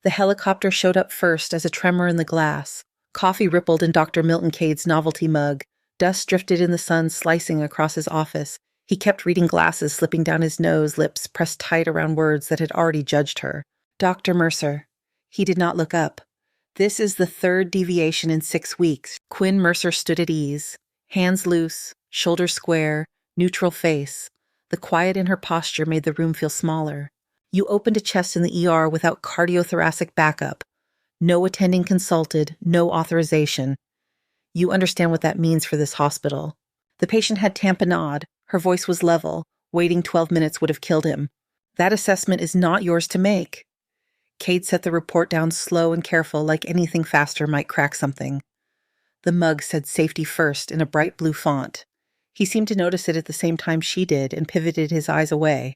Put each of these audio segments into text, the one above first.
The helicopter showed up first as a tremor in the glass. Coffee rippled in Dr. Milton Cade's novelty mug. Dust drifted in the sun, slicing across his office. He kept reading glasses slipping down his nose, lips pressed tight around words that had already judged her. Dr. Mercer. He did not look up. This is the third deviation in 6 weeks. Quinn Mercer stood at ease. Hands loose, shoulders square, neutral face. The quiet in her posture made the room feel smaller. You opened a chest in the ER without cardiothoracic backup. No attending consulted, no authorization. You understand what that means for this hospital. The patient had tamponade. Her voice was level. Waiting 12 minutes would have killed him. That assessment is not yours to make. Cade set the report down slow and careful, like anything faster might crack something. The mug said safety first in a bright blue font. He seemed to notice it at the same time she did and pivoted his eyes away.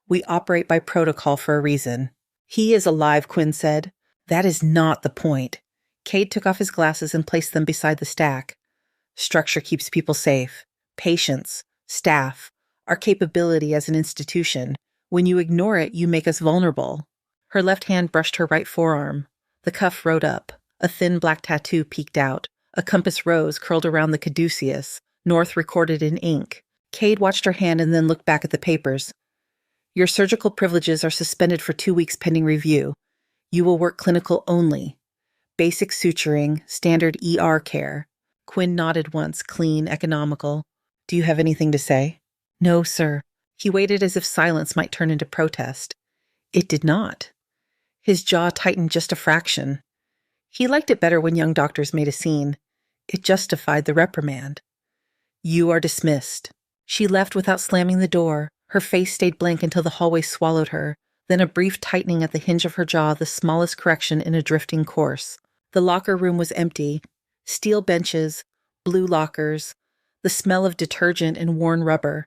We operate by protocol for a reason. He is alive, Quinn said. That is not the point. Cade took off his glasses and placed them beside the stack. Structure keeps people safe. Patients, staff, our capability as an institution. When you ignore it, you make us vulnerable. Her left hand brushed her right forearm. The cuff rode up. A thin black tattoo peeked out. A compass rose curled around the caduceus, north recorded in ink. Cade watched her hand and then looked back at the papers. Your surgical privileges are suspended for 2 weeks pending review. You will work clinical only. Basic suturing, standard ER care. Quinn nodded once, clean, economical. Do you have anything to say? No, sir. He waited as if silence might turn into protest. It did not. His jaw tightened just a fraction. He liked it better when young doctors made a scene. It justified the reprimand. You are dismissed. She left without slamming the door. Her face stayed blank until the hallway swallowed her. Then a brief tightening at the hinge of her jaw, the smallest correction in a drifting course. The locker room was empty. Steel benches, blue lockers, the smell of detergent and worn rubber.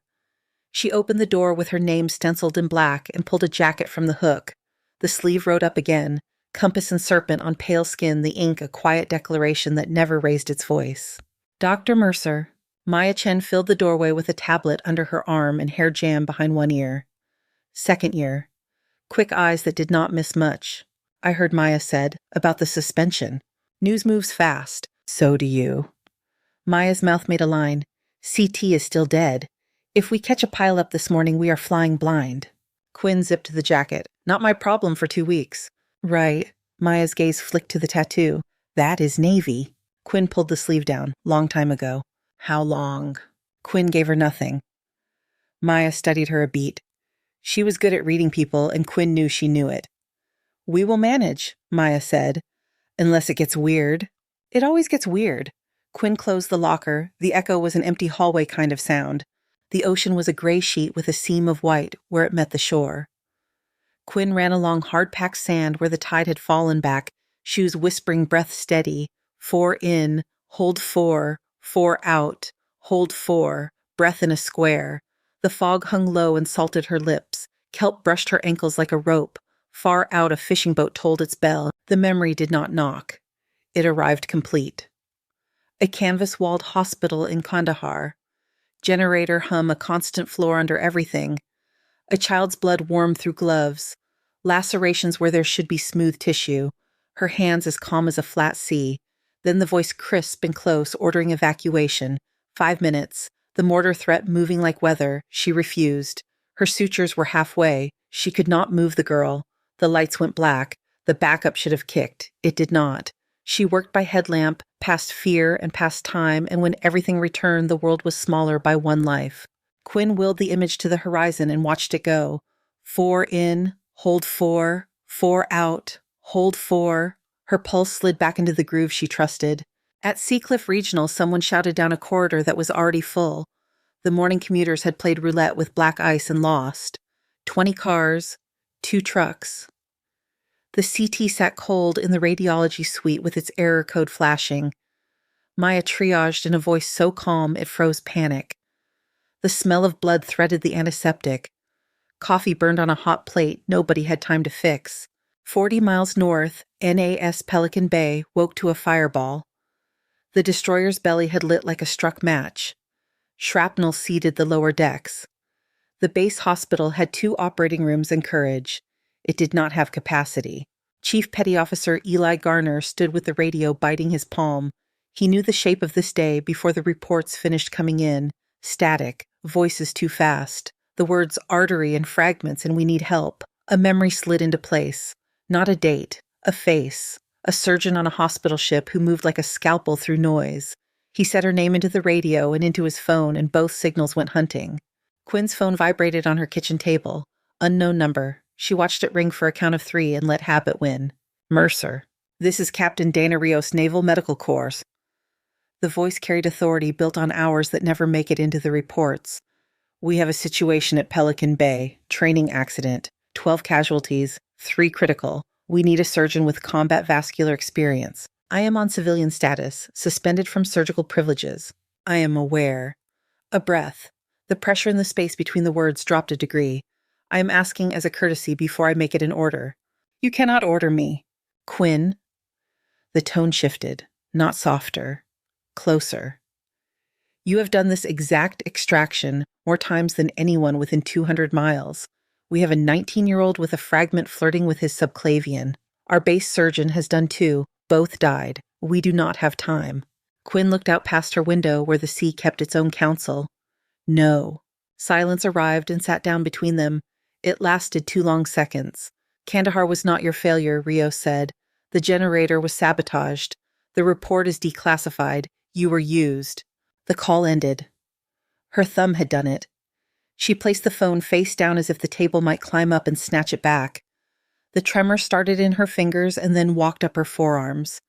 She opened the door with her name stenciled in black and pulled a jacket from the hook. The sleeve rode up again, compass and serpent on pale skin, the ink a quiet declaration that never raised its voice. Dr. Mercer. Maya Chen filled the doorway with a tablet under her arm and hair jammed behind one ear. Second year. Quick eyes that did not miss much. I heard Maya said, about the suspension. News moves fast. So do you. Maya's mouth made a line. CT is still dead. If we catch a pileup this morning, we are flying blind. Quinn zipped the jacket. Not my problem for 2 weeks. Right. Maya's gaze flicked to the tattoo. That is Navy. Quinn pulled the sleeve down. Long time ago. How long? Quinn gave her nothing. Maya studied her a beat. She was good at reading people, and Quinn knew she knew it. We will manage, Maya said. Unless it gets weird. It always gets weird. Quinn closed the locker. The echo was an empty hallway kind of sound. The ocean was a gray sheet with a seam of white where it met the shore. Quinn ran along hard-packed sand where the tide had fallen back, shoes whispering breath steady. 4 in, hold 4, 4 out, hold 4, breath in a square. The fog hung low and salted her lips. Kelp brushed her ankles like a rope. Far out, a fishing boat tolled its bell. The memory did not knock. It arrived complete. A canvas-walled hospital in Kandahar. Generator hum a constant floor under everything. A child's blood warmed through gloves. Lacerations where there should be smooth tissue. Her hands as calm as a flat sea. Then the voice crisp and close, ordering evacuation. 5 minutes. The mortar threat moving like weather. She refused. Her sutures were halfway. She could not move the girl. The lights went black. The backup should have kicked. It did not. She worked by headlamp, past fear and past time, and when everything returned, the world was smaller by one life. Quinn willed the image to the horizon and watched it go. 4 in, hold 4, 4 out, hold 4. Her pulse slid back into the groove she trusted. At Seacliff Regional, someone shouted down a corridor that was already full. The morning commuters had played roulette with black ice and lost. 20 cars, 2 trucks. The CT sat cold in the radiology suite with its error code flashing. Maya triaged in a voice so calm it froze panic. The smell of blood threaded the antiseptic. Coffee burned on a hot plate nobody had time to fix. 40 miles north, NAS Pelican Bay woke to a fireball. The destroyer's belly had lit like a struck match. Shrapnel seeded the lower decks. The base hospital had 2 operating rooms and courage. It did not have capacity. Chief Petty Officer Eli Garner stood with the radio biting his palm. He knew the shape of this day before the reports finished coming in. Static, voices too fast, the words artery and fragments and we need help. A memory slid into place. Not a date, a face. A surgeon on a hospital ship who moved like a scalpel through noise. He said her name into the radio and into his phone, and both signals went hunting. Quinn's phone vibrated on her kitchen table. Unknown number. She watched it ring for a count of 3 and let habit win. Mercer. This is Captain Dana Rios, Naval Medical Corps. The voice carried authority built on hours that never make it into the reports. We have a situation at Pelican Bay. Training accident. 12 casualties. 3 critical. We need a surgeon with combat vascular experience. I am on civilian status, suspended from surgical privileges. I am aware. A breath. The pressure in the space between the words dropped a degree. I am asking as a courtesy before I make it an order. You cannot order me. Quinn. The tone shifted, not softer, closer. You have done this exact extraction more times than anyone within 200 miles. We have a 19-year-old with a fragment flirting with his subclavian. Our base surgeon has done 2. Both died. We do not have time. Quinn looked out past her window where the sea kept its own counsel. No. Silence arrived and sat down between them. It lasted 2 long seconds. Kandahar was not your failure, Rios said. The generator was sabotaged. The report is declassified. You were used. The call ended. Her thumb had done it. She placed the phone face down as if the table might climb up and snatch it back. The tremor started in her fingers and then walked up her forearms.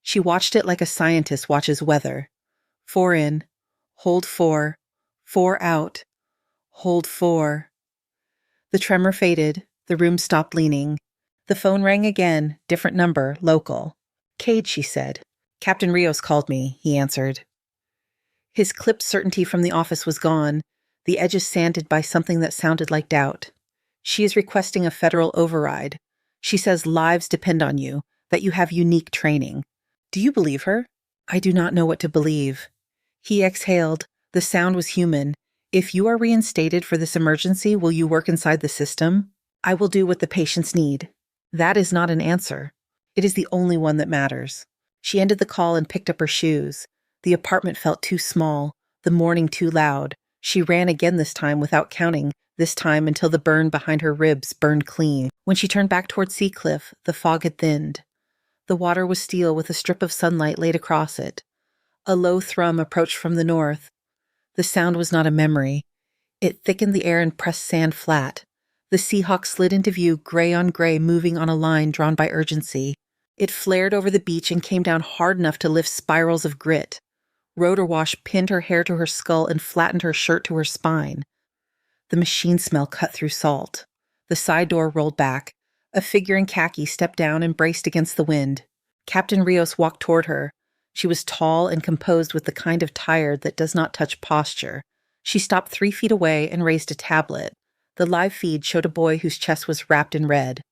She watched it like a scientist watches weather. 4 in. Hold 4. 4 out. Hold 4. The tremor faded. The room stopped leaning. The phone rang again, different number, local. Cade, she said. Captain Rios called me, he answered. His clipped certainty from the office was gone, the edges sanded by something that sounded like doubt. She is requesting a federal override. She says lives depend on you, that you have unique training. Do you believe her? I do not know what to believe. He exhaled. The sound was human. If you are reinstated for this emergency, will you work inside the system? I will do what the patients need. That is not an answer. It is the only one that matters. She ended the call and picked up her shoes. The apartment felt too small, the morning too loud. She ran again this time without counting, this time until the burn behind her ribs burned clean. When she turned back toward Seacliff, the fog had thinned. The water was steel with a strip of sunlight laid across it. A low thrum approached from the north. The sound was not a memory. It thickened the air and pressed sand flat. The Seahawk slid into view, gray on gray, moving on a line drawn by urgency. It flared over the beach and came down hard enough to lift spirals of grit. Rotor wash pinned her hair to her skull and flattened her shirt to her spine. The machine smell cut through salt. The side door rolled back. A figure in khaki stepped down and braced against the wind. Captain Rios walked toward her. She was tall and composed with the kind of tired that does not touch posture. She stopped 3 feet away and raised a tablet. The live feed showed a boy whose chest was wrapped in red.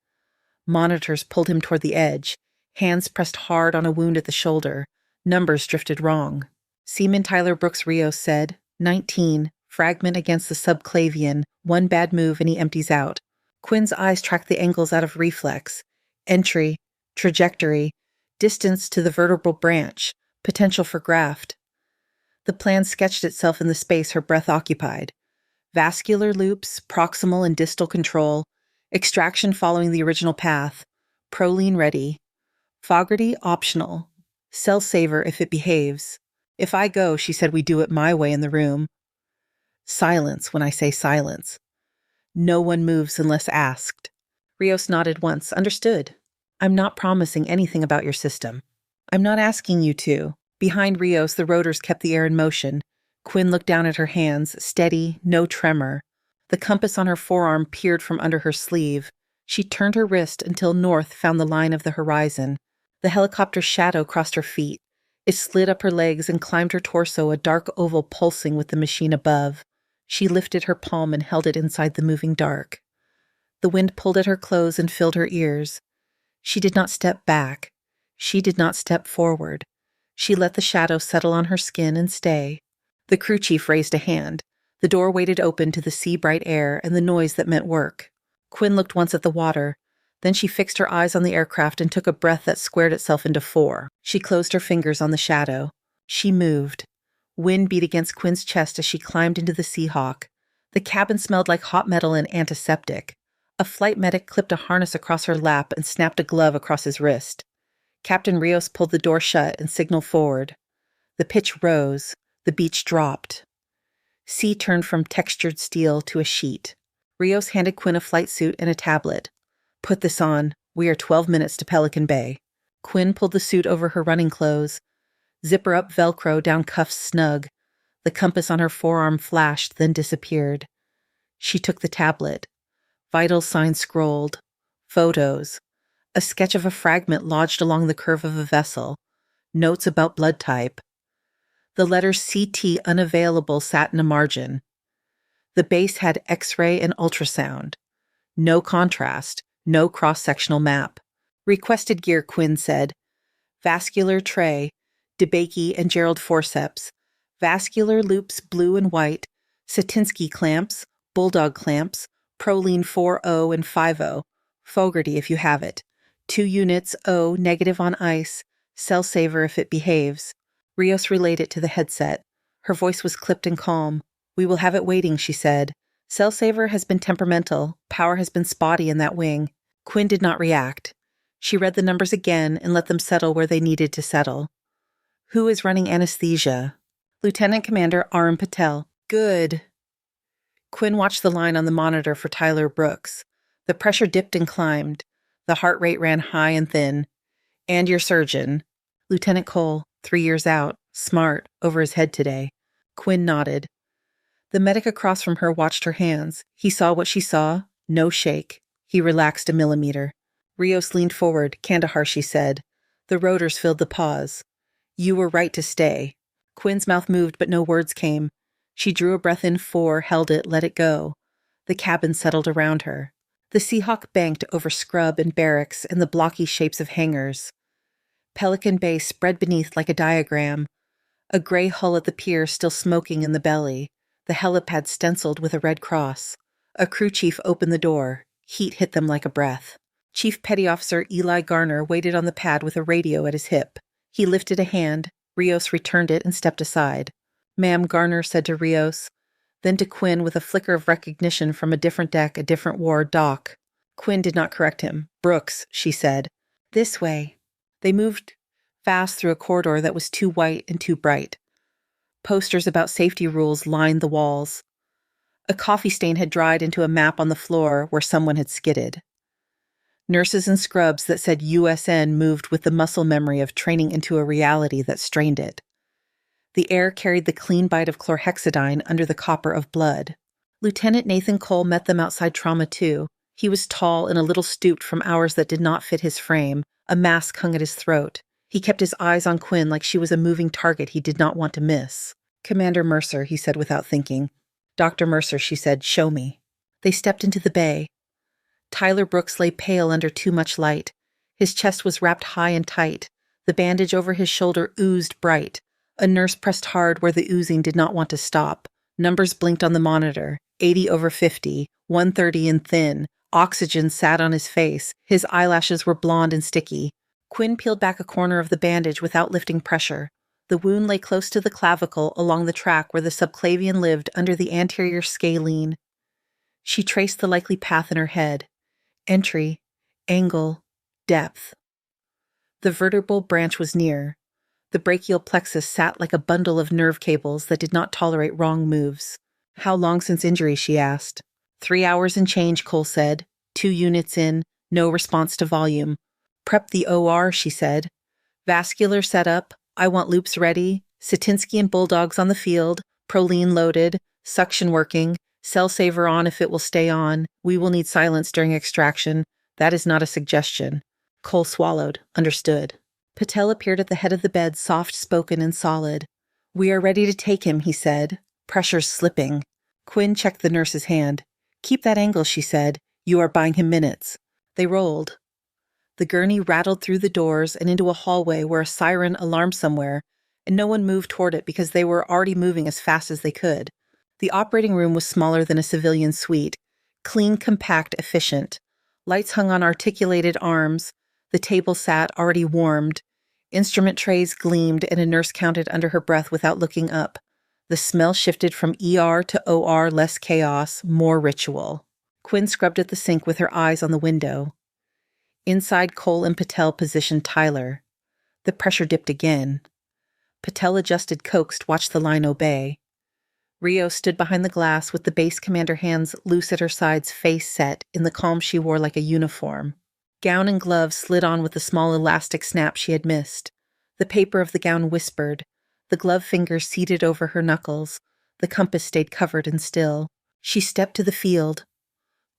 Monitors pulled him toward the edge. Hands pressed hard on a wound at the shoulder. Numbers drifted wrong. Seaman Tyler Brooks Rios said, 19, fragment against the subclavian, 1 bad move and he empties out. Quinn's eyes tracked the angles out of reflex. Entry, trajectory, distance to the vertebral branch, potential for graft. The plan sketched itself in the space her breath occupied. Vascular loops, proximal and distal control, extraction following the original path, proline ready. Fogarty optional. Cell saver if it behaves. If I go, she said we do it my way in the room. Silence when I say silence. No one moves unless asked. Rios nodded once. Understood. I'm not promising anything about your system. I'm not asking you to. Behind Rios, the rotors kept the air in motion. Quinn looked down at her hands, steady, no tremor. The compass on her forearm peered from under her sleeve. She turned her wrist until north found the line of the horizon. The helicopter's shadow crossed her feet. It slid up her legs and climbed her torso, a dark oval pulsing with the machine above. She lifted her palm and held it inside the moving dark. The wind pulled at her clothes and filled her ears. She did not step back. She did not step forward. She let the shadow settle on her skin and stay. The crew chief raised a hand. The door waited open to the sea-bright air and the noise that meant work. Quinn looked once at the water. Then she fixed her eyes on the aircraft and took a breath that squared itself into 4. She closed her fingers on the shadow. She moved. Wind beat against Quinn's chest as she climbed into the Seahawk. The cabin smelled like hot metal and antiseptic. A flight medic clipped a harness across her lap and snapped a glove across his wrist. Captain Rios pulled the door shut and signaled forward. The pitch rose. The beach dropped. Sea turned from textured steel to a sheet. Rios handed Quinn a flight suit and a tablet. "Put this on. We are 12 minutes to Pelican Bay." Quinn pulled the suit over her running clothes. Zipper up Velcro, down cuffs snug. The compass on her forearm flashed, then disappeared. She took the tablet. Vital signs scrolled. Photos. A sketch of a fragment lodged along the curve of a vessel. Notes about blood type. The letters CT unavailable sat in a margin. The base had X-ray and ultrasound. No contrast, no cross-sectional map. "Requested gear," Quinn said. "Vascular tray, DeBakey and Gerald forceps. Vascular loops blue and white, Satinsky clamps, Bulldog clamps, Proline 4O and 5O, Fogarty if you have it. 2 units O negative on ice, cell saver if it behaves." Rios relayed it to the headset. Her voice was clipped and calm. "We will have it waiting," she said. "Cell saver has been temperamental. Power has been spotty in that wing." Quinn did not react. She read the numbers again and let them settle where they needed to settle. "Who is running anesthesia?" "Lieutenant Commander Aram Patel." "Good." Quinn watched the line on the monitor for Tyler Brooks. The pressure dipped and climbed. The heart rate ran high and thin. "And your surgeon?" "Lieutenant Cole, 3 years out. Smart, over his head today." Quinn nodded. The medic across from her watched her hands. He saw what she saw. No shake. He relaxed a millimeter. Rios leaned forward. "Kandahar," she said. The rotors filled the pause. "You were right to stay." Quinn's mouth moved, but no words came. She drew a breath in 4, held it, let it go. The cabin settled around her. The Seahawk banked over scrub and barracks and the blocky shapes of hangars. Pelican Bay spread beneath like a diagram. A gray hull at the pier still smoking in the belly. The helipad stenciled with a red cross. A crew chief opened the door. Heat hit them like a breath. Chief Petty Officer Eli Garner waited on the pad with a radio at his hip. He lifted a hand. Rios returned it and stepped aside. "Ma'am," Garner said to Rios. Then to Quinn with a flicker of recognition from a different deck, a different ward, "Doc." Quinn did not correct him. "Brooks," she said. "This way." They moved fast through a corridor that was too white and too bright. Posters about safety rules lined the walls. A coffee stain had dried into a map on the floor where someone had skidded. Nurses in scrubs that said USN moved with the muscle memory of training into a reality that strained it. The air carried the clean bite of chlorhexidine under the copper of blood. Lieutenant Nathan Cole met them outside Trauma 2. He was tall and a little stooped from hours that did not fit his frame. A mask hung at his throat. He kept his eyes on Quinn like she was a moving target he did not want to miss. "Commander Mercer," he said without thinking. "Dr. Mercer," she said, "show me." They stepped into the bay. Tyler Brooks lay pale under too much light. His chest was wrapped high and tight. The bandage over his shoulder oozed bright. A nurse pressed hard where the oozing did not want to stop. Numbers blinked on the monitor. 80/50, 130 and thin. Oxygen sat on his face. His eyelashes were blonde and sticky. Quinn peeled back a corner of the bandage without lifting pressure. The wound lay close to the clavicle along the track where the subclavian lived under the anterior scalene. She traced the likely path in her head. Entry, angle, depth. The vertebral branch was near. The brachial plexus sat like a bundle of nerve cables that did not tolerate wrong moves. "How long since injury?" she asked. 3 hours and change, Cole said. 2 units in, no response to volume. "Prep the OR," she said. "Vascular setup. I want loops ready. Satinsky and Bulldogs on the field. Proline loaded. Suction working. Cell saver on if it will stay on. We will need silence during extraction. That is not a suggestion." Cole swallowed. Understood. Patel appeared at the head of the bed, soft-spoken and solid. "We are ready to take him," he said. "Pressure's slipping." Quinn checked the nurse's hand. "Keep that angle," she said. "You are buying him minutes." They rolled. The gurney rattled through the doors and into a hallway where a siren alarmed somewhere, and no one moved toward it because they were already moving as fast as they could. The operating room was smaller than a civilian suite, clean, compact, efficient. Lights hung on articulated arms. The table sat, already warmed. Instrument trays gleamed, and a nurse counted under her breath without looking up. The smell shifted from ER to OR, less chaos, more ritual. Quinn scrubbed at the sink with her eyes on the window. Inside, Cole and Patel positioned Tyler. The pressure dipped again. Patel adjusted, coaxed, watched the line obey. Rio stood behind the glass with the base commander hands loose at her sides, face set, in the calm she wore like a uniform. Gown and gloves slid on with the small elastic snap she had missed. The paper of the gown whispered. The glove fingers seated over her knuckles. The compass stayed covered and still. She stepped to the field.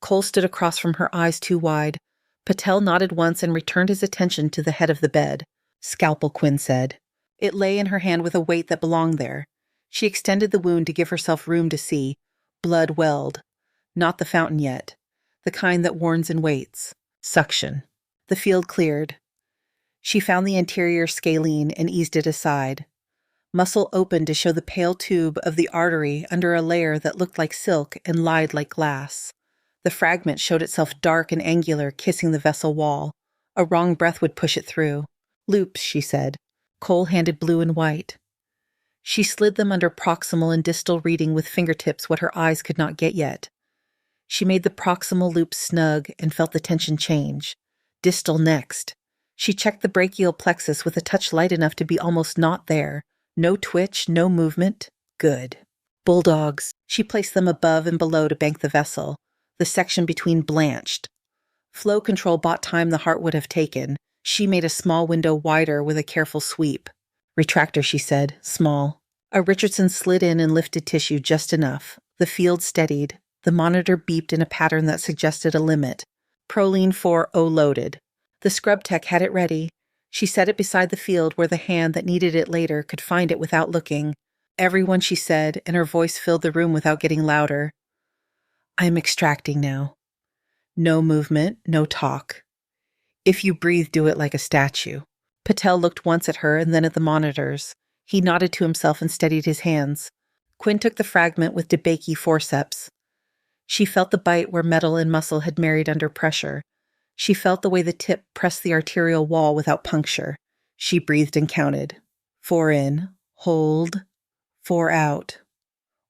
Cole stood across from her, eyes too wide. Patel nodded once and returned his attention to the head of the bed. Scalpel, Quinn said. It lay in her hand with a weight that belonged there. She extended the wound to give herself room to see. Blood welled. Not the fountain yet. The kind that warns and waits. Suction. The field cleared. She found the anterior scalene and eased it aside. Muscle opened to show the pale tube of the artery under a layer that looked like silk and lied like glass. The fragment showed itself dark and angular, kissing the vessel wall. A wrong breath would push it through. Loops, she said. Cole handed blue and white. She slid them under proximal and distal, reading with fingertips what her eyes could not get yet. She made the proximal loop snug and felt the tension change. Distal next. She checked the brachial plexus with a touch light enough to be almost not there. No twitch, no movement. Good. Bulldogs. She placed them above and below to bank the vessel. The section between blanched. Flow control bought time the heart would have taken. She made a small window wider with a careful sweep. Retractor, she said, small. A Richardson slid in and lifted tissue just enough. The field steadied. The monitor beeped in a pattern that suggested a limit. Proline 4O loaded. The scrub tech had it ready. She set it beside the field where the hand that needed it later could find it without looking. Everyone, she said, and her voice filled the room without getting louder. I'm extracting now. No movement, no talk. If you breathe, do it like a statue. Patel looked once at her and then at the monitors. He nodded to himself and steadied his hands. Quinn took the fragment with DeBakey forceps. She felt the bite where metal and muscle had married under pressure. She felt the way the tip pressed the arterial wall without puncture. She breathed and counted. 4 in, hold, 4 out,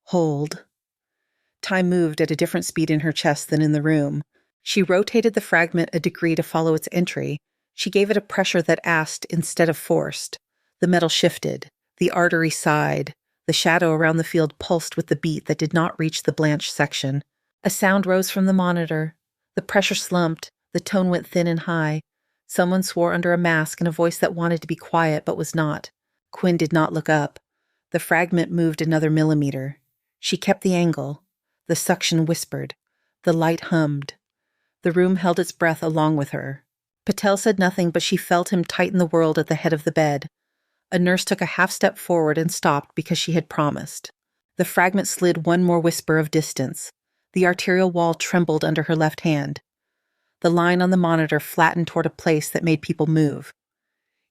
hold. Time moved at a different speed in her chest than in the room. She rotated the fragment a degree to follow its entry. She gave it a pressure that asked instead of forced. The metal shifted. The artery sighed. The shadow around the field pulsed with the beat that did not reach the blanched section. A sound rose from the monitor. The pressure slumped. The tone went thin and high. Someone swore under a mask in a voice that wanted to be quiet but was not. Quinn did not look up. The fragment moved another millimeter. She kept the angle. The suction whispered. The light hummed. The room held its breath along with her. Patel said nothing, but she felt him tighten the world at the head of the bed. A nurse took a half step forward and stopped because she had promised. The fragment slid one more whisper of distance. The arterial wall trembled under her left hand. The line on the monitor flattened toward a place that made people move.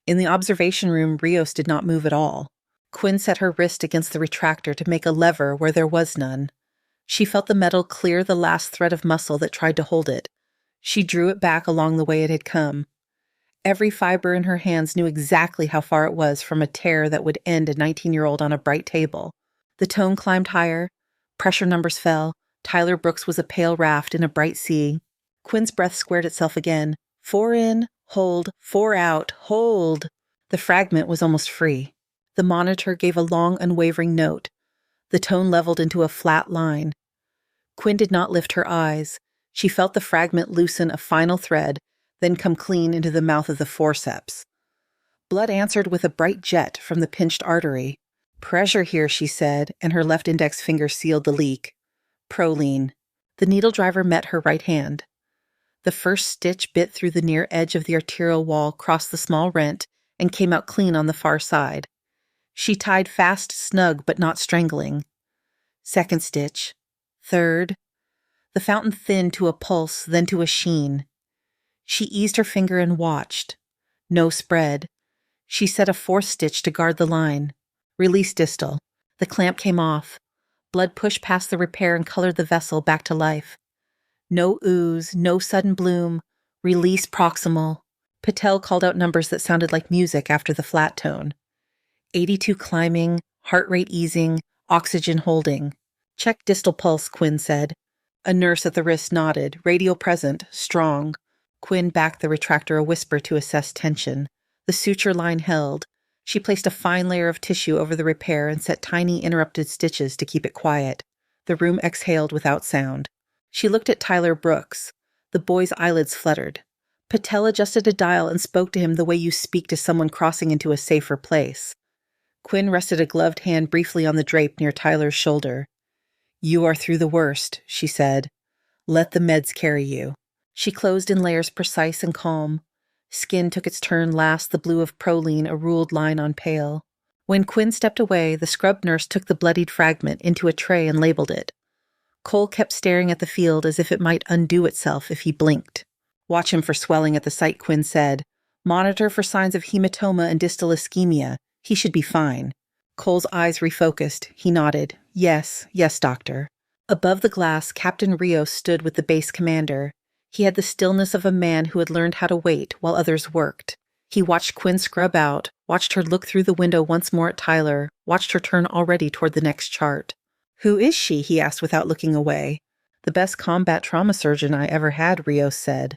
In the observation room, Rios did not move at all. Quinn set her wrist against the retractor to make a lever where there was none. She felt the metal clear the last thread of muscle that tried to hold it. She drew it back along the way it had come. Every fiber in her hands knew exactly how far it was from a tear that would end a 19-year-old on a bright table. The tone climbed higher. Pressure numbers fell. Tyler Brooks was a pale raft in a bright sea. Quinn's breath squared itself again. 4 in, hold, 4 out, hold. The fragment was almost free. The monitor gave a long, unwavering note. The tone leveled into a flat line. Quinn did not lift her eyes. She felt the fragment loosen a final thread, then come clean into the mouth of the forceps. Blood answered with a bright jet from the pinched artery. Pressure here, she said, and her left index finger sealed the leak. Proline. The needle driver met her right hand. The first stitch bit through the near edge of the arterial wall, crossed the small rent, and came out clean on the far side. She tied fast, snug, but not strangling. Second stitch. Third. The fountain thinned to a pulse, then to a sheen. She eased her finger and watched. No spread. She set a fourth stitch to guard the line. Release distal. The clamp came off. Blood pushed past the repair and colored the vessel back to life. No ooze, no sudden bloom. Release proximal. Patel called out numbers that sounded like music after the flat tone. 82 climbing, heart rate easing, oxygen holding. Check distal pulse, Quinn said. A nurse at the wrist nodded, radio present, strong. Quinn backed the retractor a whisper to assess tension. The suture line held. She placed a fine layer of tissue over the repair and set tiny interrupted stitches to keep it quiet. The room exhaled without sound. She looked at Tyler Brooks. The boy's eyelids fluttered. Patel adjusted a dial and spoke to him the way you speak to someone crossing into a safer place. Quinn rested a gloved hand briefly on the drape near Tyler's shoulder. "You are through the worst," she said. "Let the meds carry you." She closed in layers precise and calm. Skin took its turn last, the blue of Proline a ruled line on pale. When Quinn stepped away, the scrub nurse took the bloodied fragment into a tray and labeled it. Cole kept staring at the field as if it might undo itself if he blinked. "Watch him for swelling at the site," Quinn said. "Monitor for signs of hematoma and distal ischemia. He should be fine." Cole's eyes refocused. He nodded. Yes, doctor." Above the glass, Captain Rios stood with the base commander. He had the stillness of a man who had learned how to wait while others worked. He watched Quinn scrub out, watched her look through the window once more at Tyler, watched her turn already toward the next chart. "Who is she?" he asked without looking away. "The best combat trauma surgeon I ever had," Rios said.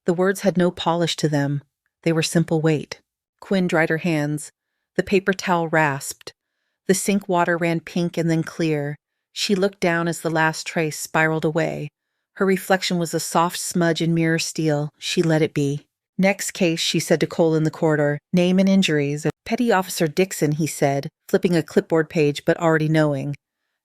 The words had no polish to them. They were simple weight. Quinn dried her hands. The paper towel rasped. The sink water ran pink and then clear. She looked down as the last trace spiraled away. Her reflection was a soft smudge in mirror steel. She let it be. "Next case," she said to Cole in the corridor. "Name and injuries." "Petty Officer Dixon," he said, flipping a clipboard page but already knowing.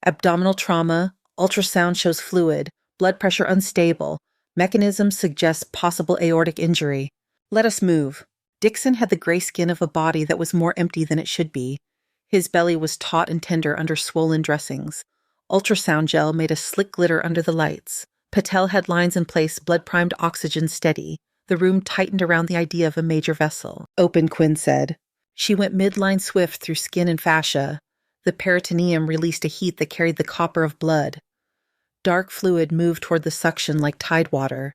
"Abdominal trauma. Ultrasound shows fluid. Blood pressure unstable. Mechanism suggests possible aortic injury. Let us move." Dixon had the gray skin of a body that was more empty than it should be. His belly was taut and tender under swollen dressings. Ultrasound gel made a slick glitter under the lights. Patel had lines in place, blood-primed oxygen steady. The room tightened around the idea of a major vessel. "Open," Quinn said. She went midline swift through skin and fascia. The peritoneum released a heat that carried the copper of blood. Dark fluid moved toward the suction like tidewater.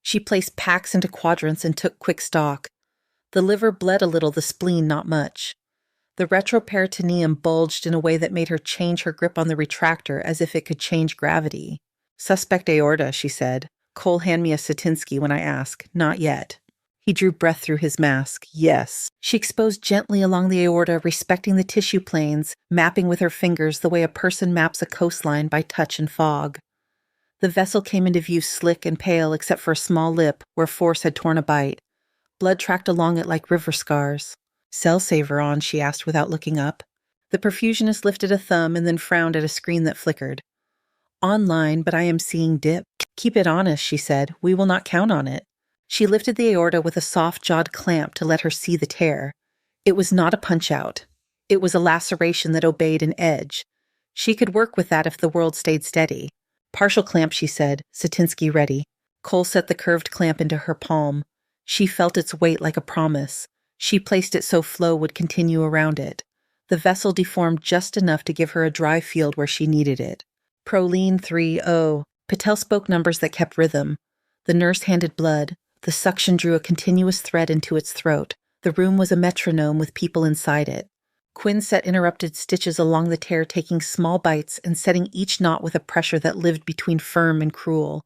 She placed packs into quadrants and took quick stock. The liver bled a little, the spleen not much. The retroperitoneum bulged in a way that made her change her grip on the retractor as if it could change gravity. "Suspect aorta," she said. "Cole, hand me a Satinsky when I ask." "Not yet." He drew breath through his mask. "Yes." She exposed gently along the aorta, respecting the tissue planes, mapping with her fingers the way a person maps a coastline by touch and fog. The vessel came into view slick and pale except for a small lip where force had torn a bite. Blood tracked along it like river scars. "Cell saver on?" she asked without looking up. The perfusionist lifted a thumb and then frowned at a screen that flickered. "Online, but I am seeing dip." "Keep it honest," she said. "We will not count on it." She lifted the aorta with a soft-jawed clamp to let her see the tear. It was not a punch-out. It was a laceration that obeyed an edge. She could work with that if the world stayed steady. "Partial clamp," she said. "Satinsky ready." Cole set the curved clamp into her palm. She felt its weight like a promise. She placed it so flow would continue around it. The vessel deformed just enough to give her a dry field where she needed it. Proline 3-0. Patel spoke numbers that kept rhythm. The nurse handed blood. The suction drew a continuous thread into its throat. The room was a metronome with people inside it. Quinn set interrupted stitches along the tear, taking small bites and setting each knot with a pressure that lived between firm and cruel.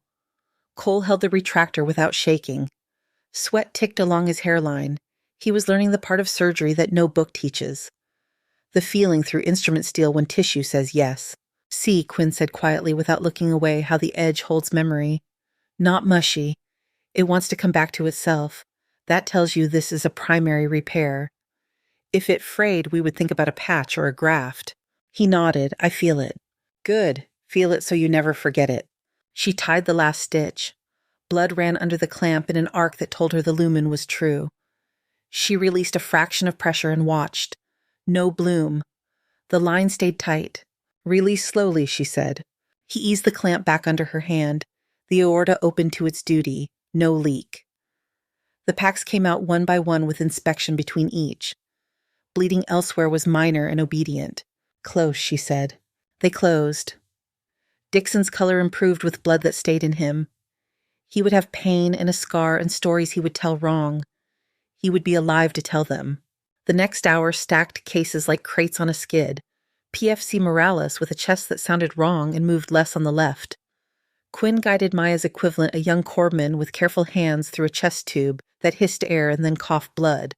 Cole held the retractor without shaking. Sweat ticked along his hairline. He was learning the part of surgery that no book teaches. The feeling through instrument steel when tissue says yes. "See," Quinn said quietly without looking away, "how the edge holds memory. Not mushy. It wants to come back to itself. That tells you this is a primary repair. If it frayed, we would think about a patch or a graft." He nodded. "I feel it." "Good. Feel it so you never forget it." She tied the last stitch. Blood ran under the clamp in an arc that told her the lumen was true. She released a fraction of pressure and watched. No bloom. The line stayed tight. "Release slowly," she said. He eased the clamp back under her hand. The aorta opened to its duty. No leak. The packs came out one by one with inspection between each. Bleeding elsewhere was minor and obedient. "Close," she said. They closed. Dixon's color improved with blood that stayed in him. He would have pain and a scar and stories he would tell wrong. He would be alive to tell them. The next hour stacked cases like crates on a skid. PFC Morales with a chest that sounded wrong and moved less on the left. Quinn guided Maya's equivalent, a young corpsman with careful hands, through a chest tube that hissed air and then coughed blood.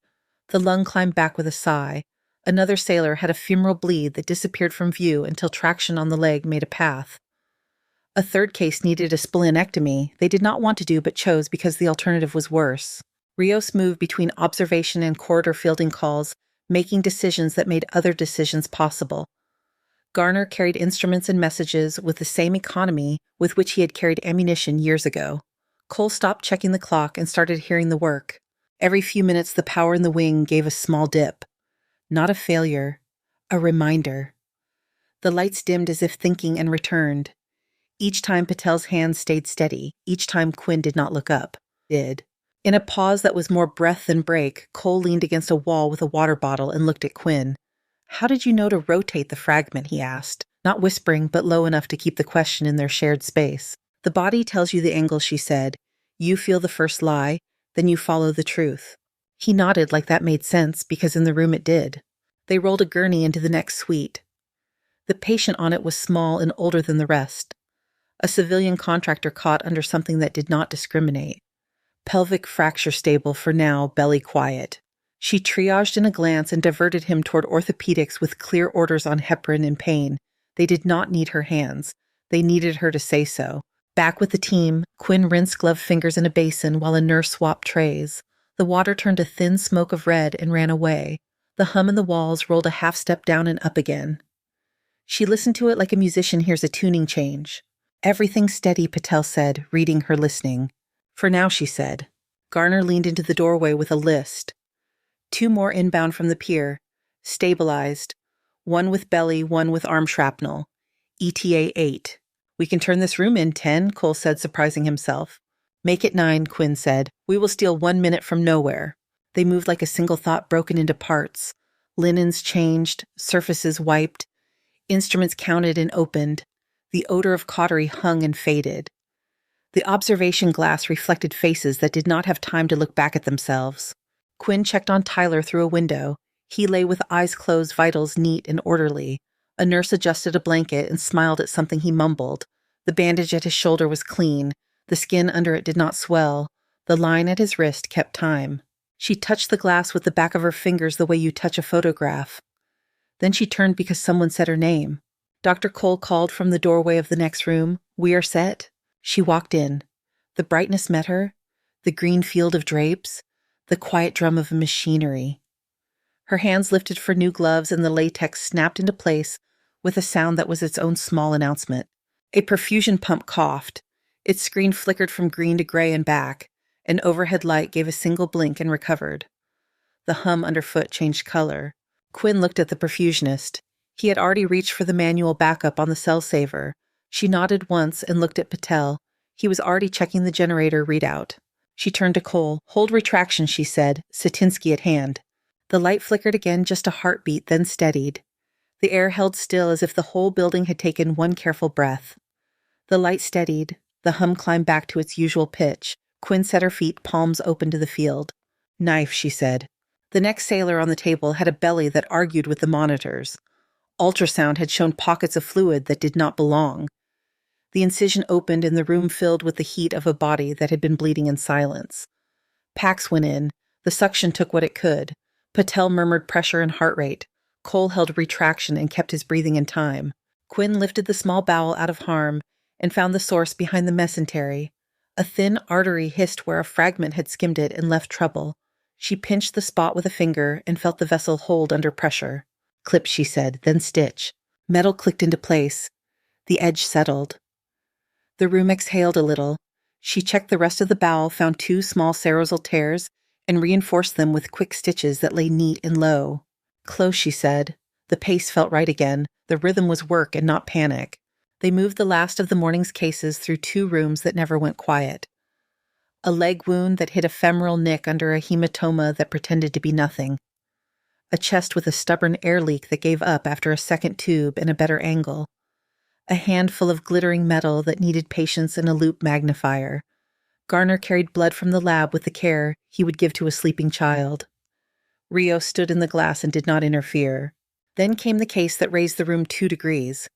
The lung climbed back with a sigh. Another sailor had a femoral bleed that disappeared from view until traction on the leg made a path. A third case needed a splenectomy they did not want to do but chose because the alternative was worse. Rios moved between observation and corridor fielding calls, making decisions that made other decisions possible. Garner carried instruments and messages with the same economy with which he had carried ammunition years ago. Cole stopped checking the clock and started hearing the work. Every few minutes the power in the wing gave a small dip. Not a failure, a reminder. The lights dimmed as if thinking and returned. Each time Patel's hands stayed steady, each time Quinn did not look up. Did. In a pause that was more breath than break, Cole leaned against a wall with a water bottle and looked at Quinn. "How did you know to rotate the fragment?" he asked, not whispering but low enough to keep the question in their shared space. "The body tells you the angle," she said. "You feel the first lie, then you follow the truth." He nodded like that made sense, because in the room it did. They rolled a gurney into the next suite. The patient on it was small and older than the rest. A civilian contractor caught under something that did not discriminate. Pelvic fracture stable for now, belly quiet. She triaged in a glance and diverted him toward orthopedics with clear orders on heparin and pain. They did not need her hands. They needed her to say so. Back with the team, Quinn rinsed gloved fingers in a basin while a nurse swapped trays. The water turned a thin smoke of red and ran away. The hum in the walls rolled a half step down and up again. She listened to it like a musician hears a tuning change. "Everything steady," Patel said, reading her listening. "For now," she said. Garner leaned into the doorway with a list. 2 more inbound from the pier. Stabilized. 1 with belly, 1 with arm shrapnel. ETA 8. "We can turn this room in 10, Cole said, surprising himself. "Make it 9, Quinn said. "We will steal 1 minute from nowhere." They moved like a single thought broken into parts. Linens changed, surfaces wiped. Instruments counted and opened. The odor of cautery hung and faded. The observation glass reflected faces that did not have time to look back at themselves. Quinn checked on Tyler through a window. He lay with eyes closed, vitals neat and orderly. A nurse adjusted a blanket and smiled at something he mumbled. The bandage at his shoulder was clean. The skin under it did not swell. The line at his wrist kept time. She touched the glass with the back of her fingers the way you touch a photograph. Then she turned because someone said her name. Dr. Cole called from the doorway of the next room. "We are set." She walked in. The brightness met her, the green field of drapes, the quiet drum of machinery. Her hands lifted for new gloves and the latex snapped into place with a sound that was its own small announcement. A perfusion pump coughed. Its screen flickered from green to gray and back. An overhead light gave a single blink and recovered. The hum underfoot changed color. Quinn looked at the perfusionist. He had already reached for the manual backup on the cell saver. She nodded once and looked at Patel. He was already checking the generator readout. She turned to Cole. "Hold retraction," she said, Satinsky at hand. The light flickered again, just a heartbeat, then steadied. The air held still as if the whole building had taken one careful breath. The light steadied. The hum climbed back to its usual pitch. Quinn set her feet, palms open to the field. "Knife," she said. The next sailor on the table had a belly that argued with the monitors. Ultrasound had shown pockets of fluid that did not belong. The incision opened and the room filled with the heat of a body that had been bleeding in silence. Pax went in. The suction took what it could. Patel murmured pressure and heart rate. Cole held retraction and kept his breathing in time. Quinn lifted the small bowel out of harm and found the source behind the mesentery. A thin artery hissed where a fragment had skimmed it and left trouble. She pinched the spot with a finger and felt the vessel hold under pressure. "Clip," she said, then stitch. Metal clicked into place. The edge settled. The room exhaled a little. She checked the rest of the bowel, found 2 small serosal tears, and reinforced them with quick stitches that lay neat and low. "Close," she said. The pace felt right again. The rhythm was work and not panic. They moved the last of the morning's cases through 2 rooms that never went quiet. A leg wound that hid a femoral nick under a hematoma that pretended to be nothing. A chest with a stubborn air leak that gave up after a second tube and a better angle. a handful of glittering metal that needed patience and a loop magnifier. Garner carried blood from the lab with the care he would give to a sleeping child. Rio stood in the glass and did not interfere. Then came the case that raised the room 2 degrees,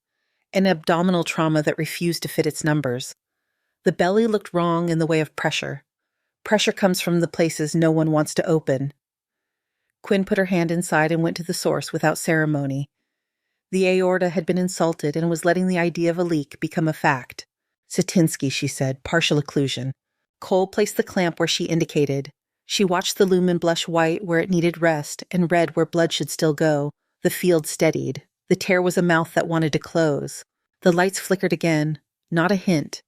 an abdominal trauma that refused to fit its numbers. The belly looked wrong in the way of pressure. Pressure comes from the places no one wants to open. Quinn put her hand inside and went to the source without ceremony. The aorta had been insulted and was letting the idea of a leak become a fact. Satinsky, she said, partial occlusion. Cole placed the clamp where she indicated. She watched the lumen blush white where it needed rest and red where blood should still go. The field steadied. The tear was a mouth that wanted to close. The lights flickered again. Not a hint.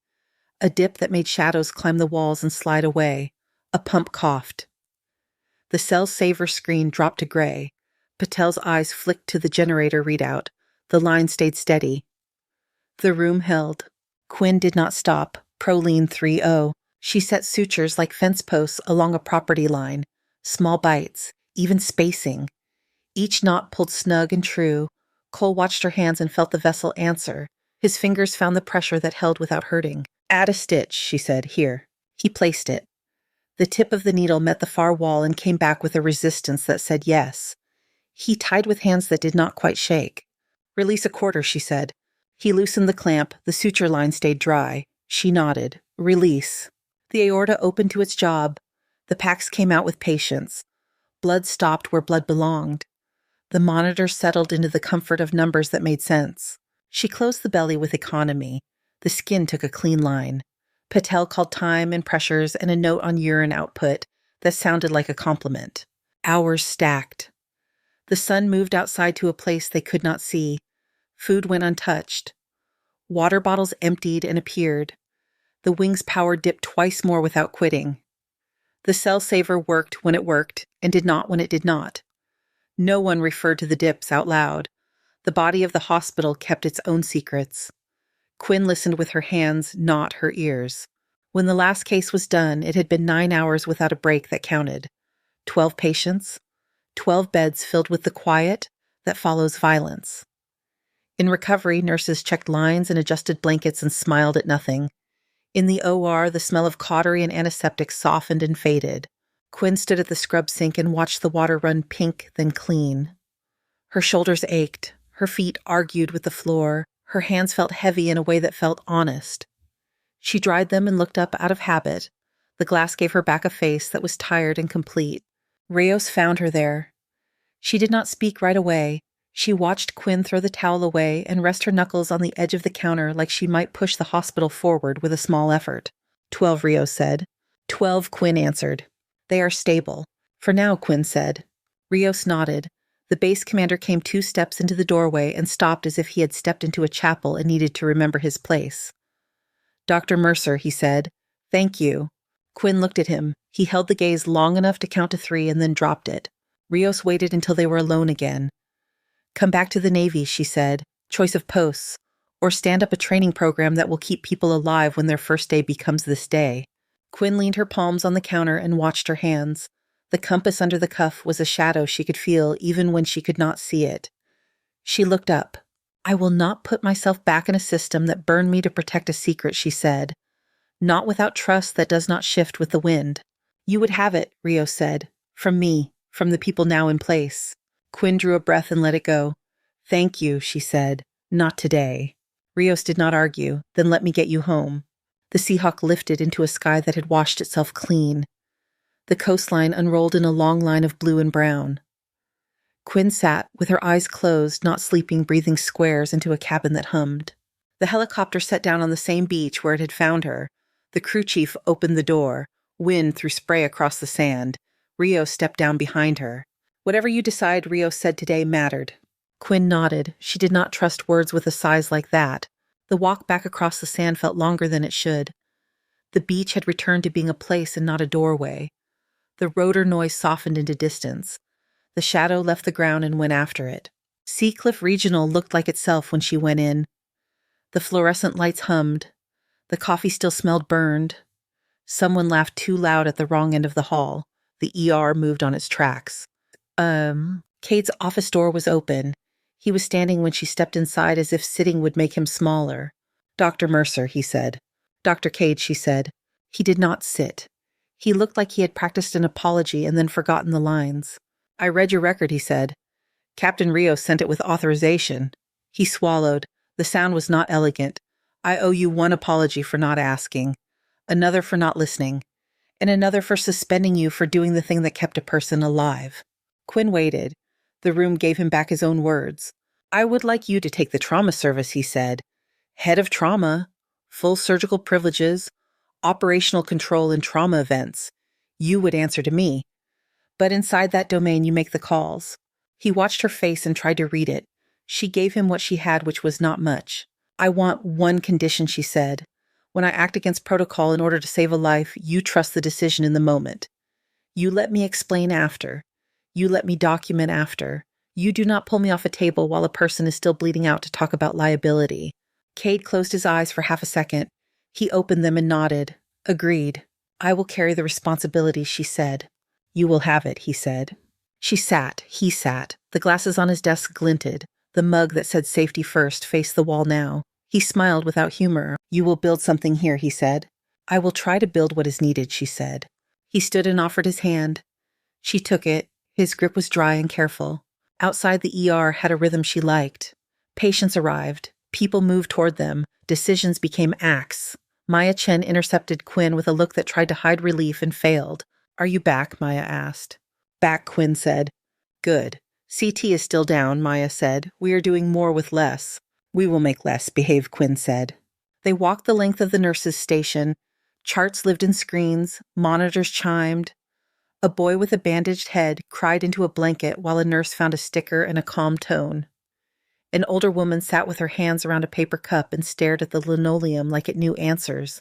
A dip that made shadows climb the walls and slide away. A pump coughed. The cell saver screen dropped to gray. Patel's eyes flicked to the generator readout. The line stayed steady. The room held. Quinn did not stop. Proline 3-0. She set sutures like fence posts along a property line. Small bites. Even spacing. Each knot pulled snug and true. Cole watched her hands and felt the vessel answer. His fingers found the pressure that held without hurting. Add a stitch, she said. Here. He placed it. The tip of the needle met the far wall and came back with a resistance that said yes. He tied with hands that did not quite shake. Release a quarter, she said. He loosened the clamp. The suture line stayed dry. She nodded. Release. The aorta opened to its job. The packs came out with patience. Blood stopped where blood belonged. The monitor settled into the comfort of numbers that made sense. She closed the belly with economy. The skin took a clean line. Patel called time and pressures and a note on urine output that sounded like a compliment. Hours stacked. The sun moved outside to a place they could not see. Food went untouched. Water bottles emptied and appeared. The wing's power dipped twice more without quitting. The cell saver worked when it worked and did not when it did not. No one referred to the dips out loud. The body of the hospital kept its own secrets. Quinn listened with her hands, not her ears. When the last case was done, it had been 9 hours without a break that counted. 12 patients, 12 beds filled with the quiet that follows violence. In recovery, nurses checked lines and adjusted blankets and smiled at nothing. In the OR, the smell of cautery and antiseptic softened and faded. Quinn stood at the scrub sink and watched the water run pink, then clean. Her shoulders ached. Her feet argued with the floor. Her hands felt heavy in a way that felt honest. She dried them and looked up out of habit. The glass gave her back a face that was tired and complete. Rios found her there. She did not speak right away. She watched Quinn throw the towel away and rest her knuckles on the edge of the counter like she might push the hospital forward with a small effort. 12, Rios said. 12, Quinn answered. They are stable. For now, Quinn said. Rios nodded. The base commander came 2 steps into the doorway and stopped as if he had stepped into a chapel and needed to remember his place. Dr. Mercer, he said. Thank you. Quinn looked at him. He held the gaze long enough to count to 3 and then dropped it. Rios waited until they were alone again. Come back to the Navy, she said. Choice of posts. Or stand up a training program that will keep people alive when their first day becomes this day. Quinn leaned her palms on the counter and watched her hands. The compass under the cuff was a shadow she could feel even when she could not see it. She looked up. I will not put myself back in a system that burned me to protect a secret, she said. Not without trust that does not shift with the wind. You would have it, Rios said. From me, from the people now in place. Quinn drew a breath and let it go. Thank you, she said. Not today. Rios did not argue. Then let me get you home. The Seahawk lifted into a sky that had washed itself clean. The coastline unrolled in a long line of blue and brown. Quinn sat, with her eyes closed, not sleeping, breathing squares into a cabin that hummed. The helicopter set down on the same beach where it had found her. The crew chief opened the door. Wind threw spray across the sand. Rios stepped down behind her. Whatever you decide Rios said today mattered. Quinn nodded. She did not trust words with a size like that. The walk back across the sand felt longer than it should. The beach had returned to being a place and not a doorway. The rotor noise softened into distance. The shadow left the ground and went after it. Seacliff Regional looked like itself when she went in. The fluorescent lights hummed. The coffee still smelled burned. Someone laughed too loud at the wrong end of the hall. The ER moved on its tracks. Cade's office door was open. He was standing when she stepped inside as if sitting would make him smaller. "Dr. Mercer," he said. "Dr. Cade," she said. He did not sit. He looked like he had practiced an apology and then forgotten the lines. "I read your record," he said. "Captain Rios sent it with authorization." He swallowed. The sound was not elegant. "I owe you one apology for not asking, another for not listening, and another for suspending you for doing the thing that kept a person alive." Quinn waited. The room gave him back his own words. "I would like you to take the trauma service," he said. "Head of trauma, full surgical privileges, operational control in trauma events. You would answer to me. But inside that domain, you make the calls." He watched her face and tried to read it. She gave him what she had, which was not much. "I want one condition," she said. "When I act against protocol in order to save a life, you trust the decision in the moment. You let me explain after. You let me document after. You do not pull me off a table while a person is still bleeding out to talk about liability." Cade closed his eyes for half a second. He opened them and nodded. "Agreed. I will carry the responsibility," she said. "You will have it," he said. She sat. He sat. The glasses on his desk glinted. The mug that said "Safety First" faced the wall now. He smiled without humor. "You will build something here," he said. "I will try to build what is needed," she said. He stood and offered his hand. She took it. His grip was dry and careful. Outside the ER had a rhythm she liked. Patients arrived. People moved toward them. Decisions became acts. Maya Chen intercepted Quinn with a look that tried to hide relief and failed. "Are you back?" Maya asked. "Back," Quinn said. "Good. CT is still down," Maya said. "We are doing more with less." "We will make less behave," Quinn said. They walked the length of the nurses' station. Charts lived in screens. Monitors chimed. A boy with a bandaged head cried into a blanket while a nurse found a sticker and a calm tone. An older woman sat with her hands around a paper cup and stared at the linoleum like it knew answers.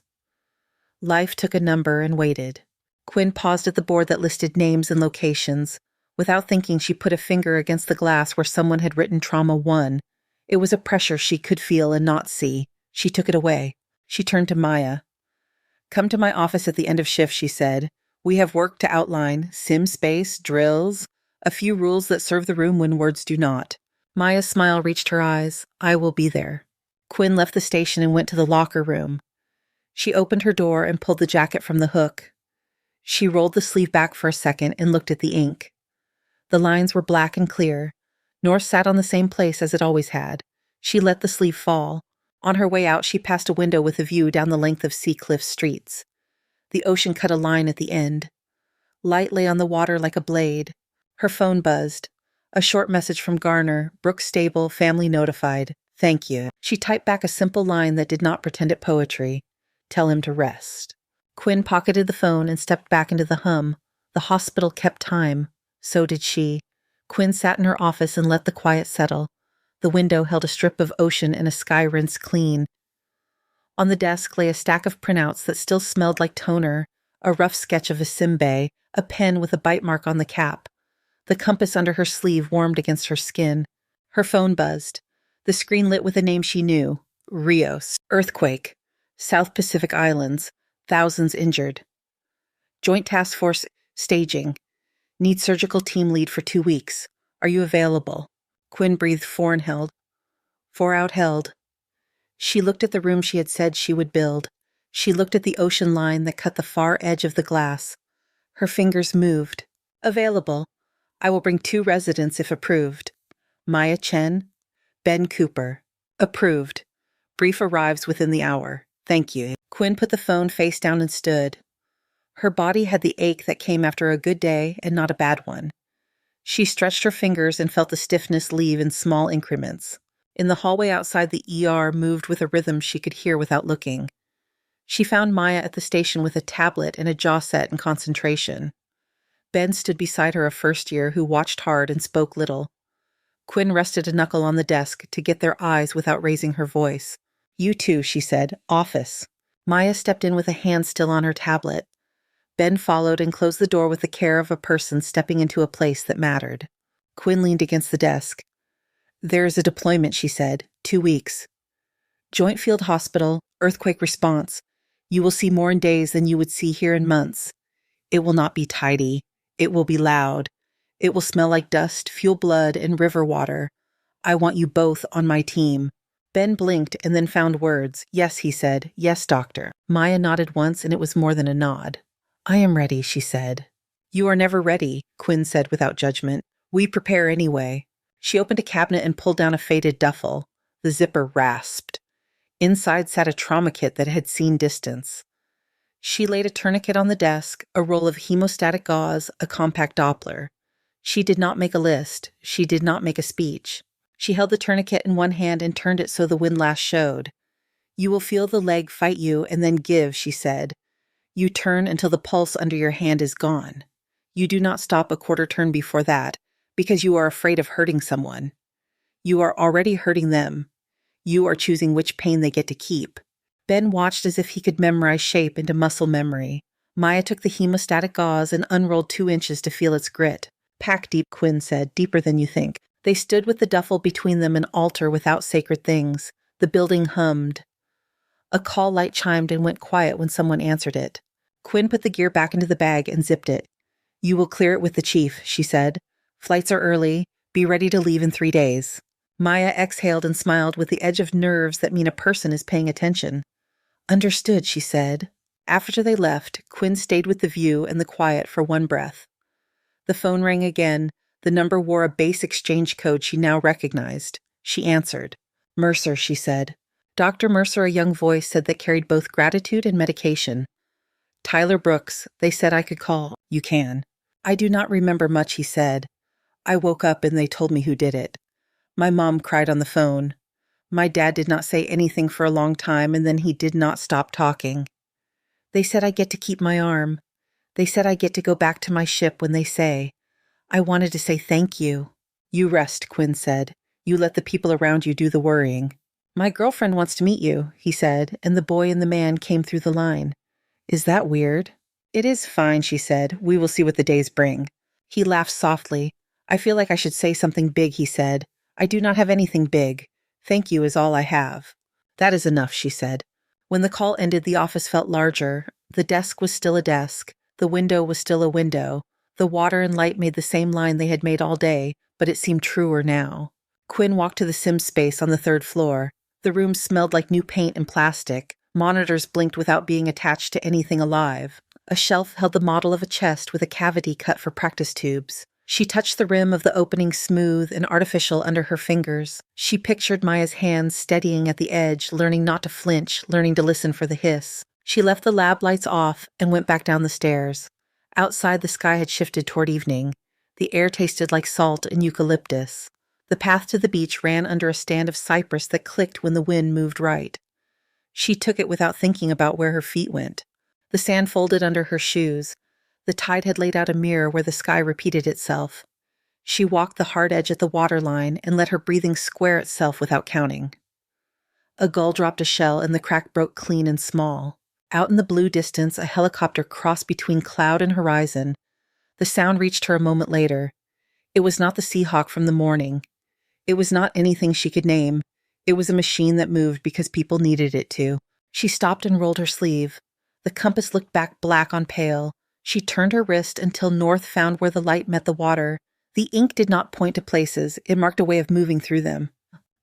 Life took a number and waited. Quinn paused at the board that listed names and locations. Without thinking, she put a finger against the glass where someone had written Trauma 1. It was a pressure she could feel and not see. She took it away. She turned to Maya. "Come to my office at the end of shift," she said. "We have work to outline, sim space, drills, a few rules that serve the room when words do not." Maya's smile reached her eyes. "I will be there." Quinn left the station and went to the locker room. She opened her door and pulled the jacket from the hook. She rolled the sleeve back for a second and looked at the ink. The lines were black and clear. North sat on the same place as it always had. She let the sleeve fall. On her way out, she passed a window with a view down the length of Sea Cliff streets. The ocean cut a line at the end. Light lay on the water like a blade. Her phone buzzed. A short message from Garner, Brooks Stable, family notified. "Thank you." She typed back a simple line that did not pretend at poetry. "Tell him to rest." Quinn pocketed the phone and stepped back into the hum. The hospital kept time. So did she. Quinn sat in her office and let the quiet settle. The window held a strip of ocean and a sky rinsed clean. On the desk lay a stack of printouts that still smelled like toner, a rough sketch of a sim bay, a pen with a bite mark on the cap. The compass under her sleeve warmed against her skin. Her phone buzzed. The screen lit with a name she knew. Rios. Earthquake. South Pacific Islands. Thousands injured. Joint Task Force staging. Need surgical team lead for 2 weeks. Are you available? Quinn breathed 4 and held. 4 out held. She looked at the room she had said she would build. She looked at the ocean line that cut the far edge of the glass. Her fingers moved. Available. I will bring 2 residents if approved. Maya Chen. Ben Cooper. Approved. Brief arrives within the hour. Thank you. Quinn put the phone face down and stood. Her body had the ache that came after a good day and not a bad one. She stretched her fingers and felt the stiffness leave in small increments. In the hallway outside the ER moved with a rhythm she could hear without looking. She found Maya at the station with a tablet and a jaw set in concentration. Ben stood beside her, a first year who watched hard and spoke little. Quinn rested a knuckle on the desk to get their eyes without raising her voice. You too, she said. Office. Maya stepped in with a hand still on her tablet. Ben followed and closed the door with the care of a person stepping into a place that mattered. Quinn leaned against the desk. There is a deployment, she said. 2 weeks. Joint Field Hospital, earthquake response. You will see more in days than you would see here in months. It will not be tidy. It will be loud. It will smell like dust, fuel blood, and river water. I want you both on my team. Ben blinked and then found words. Yes, he said. Yes, doctor. Maya nodded once, and it was more than a nod. I am ready, she said. You are never ready, Quinn said without judgment. We prepare anyway. She opened a cabinet and pulled down a faded duffel. The zipper rasped. Inside sat a trauma kit that had seen distance. She laid a tourniquet on the desk, a roll of hemostatic gauze, a compact Doppler. She did not make a list. She did not make a speech. She held the tourniquet in one hand and turned it so the windlass showed. You will feel the leg fight you and then give, she said. You turn until the pulse under your hand is gone. You do not stop a quarter turn before that, because you are afraid of hurting someone. You are already hurting them. You are choosing which pain they get to keep. Ben watched as if he could memorize shape into muscle memory. Maya took the hemostatic gauze and unrolled 2 inches to feel its grit. Pack deep, Quinn said, deeper than you think. They stood with the duffel between them, an altar without sacred things. The building hummed. A call light chimed and went quiet when someone answered it. Quinn put the gear back into the bag and zipped it. You will clear it with the chief, she said. Flights are early. Be ready to leave in 3 days. Maya exhaled and smiled with the edge of nerves that mean a person is paying attention. Understood, she said. After they left, Quinn stayed with the view and the quiet for one breath. The phone rang again. The number wore a base exchange code she now recognized. She answered. Mercer, she said. Dr. Mercer, a young voice, said that carried both gratitude and medication. Tyler Brooks, they said I could call. You can. I do not remember much, he said. I woke up and they told me who did it. My mom cried on the phone. My dad did not say anything for a long time, and then he did not stop talking. They said I get to keep my arm. They said I get to go back to my ship when they say. I wanted to say thank you. You rest, Quinn said. You let the people around you do the worrying. My girlfriend wants to meet you, he said, and the boy and the man came through the line. Is that weird? It is fine, she said. We will see what the days bring. He laughed softly. I feel like I should say something big, he said. I do not have anything big. Thank you is all I have. That is enough, she said. When the call ended, the office felt larger. The desk was still a desk. The window was still a window. The water and light made the same line they had made all day, but it seemed truer now. Quinn walked to the sim space on the 3rd floor. The room smelled like new paint and plastic. Monitors blinked without being attached to anything alive. A shelf held the model of a chest with a cavity cut for practice tubes. She touched the rim of the opening smooth and artificial under her fingers. She pictured Maya's hands steadying at the edge, learning not to flinch, learning to listen for the hiss. She left the lab lights off and went back down the stairs. Outside, the sky had shifted toward evening. The air tasted like salt and eucalyptus. The path to the beach ran under a stand of cypress that clicked when the wind moved right. She took it without thinking about where her feet went. The sand folded under her shoes. The tide had laid out a mirror where the sky repeated itself. She walked the hard edge at the waterline and let her breathing square itself without counting. A gull dropped a shell and the crack broke clean and small. Out in the blue distance, a helicopter crossed between cloud and horizon. The sound reached her a moment later. It was not the Seahawk from the morning. It was not anything she could name. It was a machine that moved because people needed it to. She stopped and rolled her sleeve. The compass looked back black on pale. She turned her wrist until north found where the light met the water. The ink did not point to places. It marked a way of moving through them.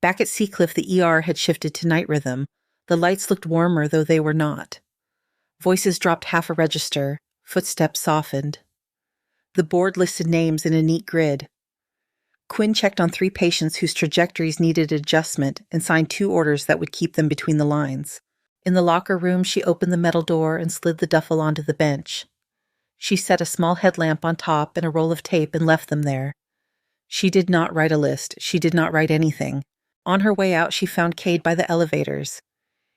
Back at Seacliff, the ER had shifted to night rhythm. The lights looked warmer, though they were not. Voices dropped half a register. Footsteps softened. The board listed names in a neat grid. Quinn checked on 3 patients whose trajectories needed adjustment and signed 2 orders that would keep them between the lines. In the locker room, she opened the metal door and slid the duffel onto the bench. She set a small headlamp on top and a roll of tape and left them there. She did not write a list. She did not write anything. On her way out, she found Cade by the elevators.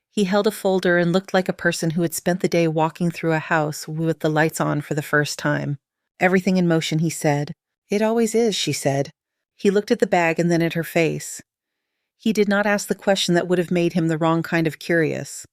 He held a folder and looked like a person who had spent the day walking through a house with the lights on for the first time. Everything in motion, he said. It always is, she said. He looked at the bag and then at her face. He did not ask the question that would have made him the wrong kind of curious.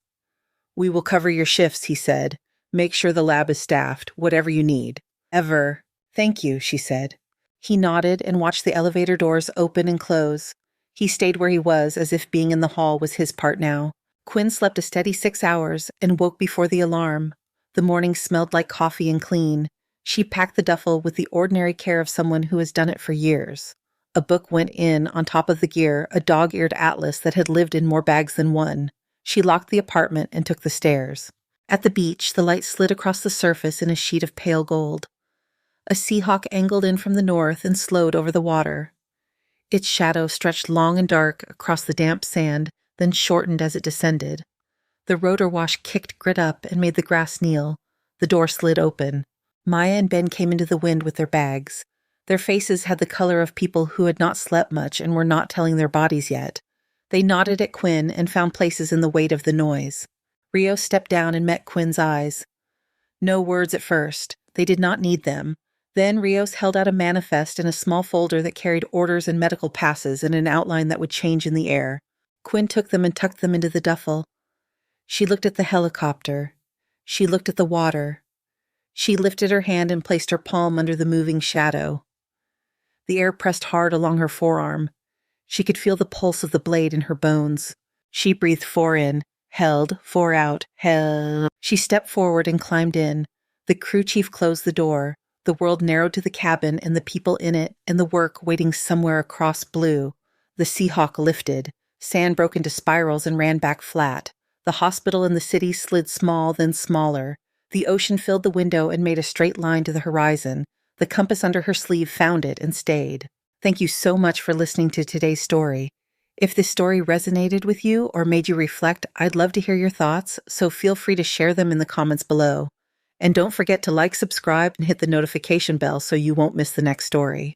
We will cover your shifts, he said. Make sure the lab is staffed, whatever you need. Ever. Thank you, she said. He nodded and watched the elevator doors open and close. He stayed where he was, as if being in the hall was his part now. Quinn slept a steady 6 hours and woke before the alarm. The morning smelled like coffee and clean. She packed the duffel with the ordinary care of someone who has done it for years. A book went in on top of the gear, a dog-eared atlas that had lived in more bags than one. She locked the apartment and took the stairs. At the beach, the light slid across the surface in a sheet of pale gold. A Seahawk angled in from the north and slowed over the water. Its shadow stretched long and dark across the damp sand, then shortened as it descended. The rotor wash kicked Grit up and made the grass kneel. The door slid open. Maya and Ben came into the wind with their bags. Their faces had the color of people who had not slept much and were not telling their bodies yet. They nodded at Quinn and found places in the weight of the noise. Rio stepped down and met Quinn's eyes. No words at first. They did not need them. Then Rios held out a manifest in a small folder that carried orders and medical passes in an outline that would change in the air. Quinn took them and tucked them into the duffel. She looked at the helicopter. She looked at the water. She lifted her hand and placed her palm under the moving shadow. The air pressed hard along her forearm. She could feel the pulse of the blade in her bones. She breathed 4 in, held, 4 out, held. She stepped forward and climbed in. The crew chief closed the door. The world narrowed to the cabin and the people in it and the work waiting somewhere across blue. The Seahawk lifted. Sand broke into spirals and ran back flat. The hospital and the city slid small, then smaller. The ocean filled the window and made a straight line to the horizon. The compass under her sleeve found it and stayed. Thank you so much for listening to today's story. If this story resonated with you or made you reflect, I'd love to hear your thoughts, so feel free to share them in the comments below. And don't forget to like, subscribe, and hit the notification bell so you won't miss the next story.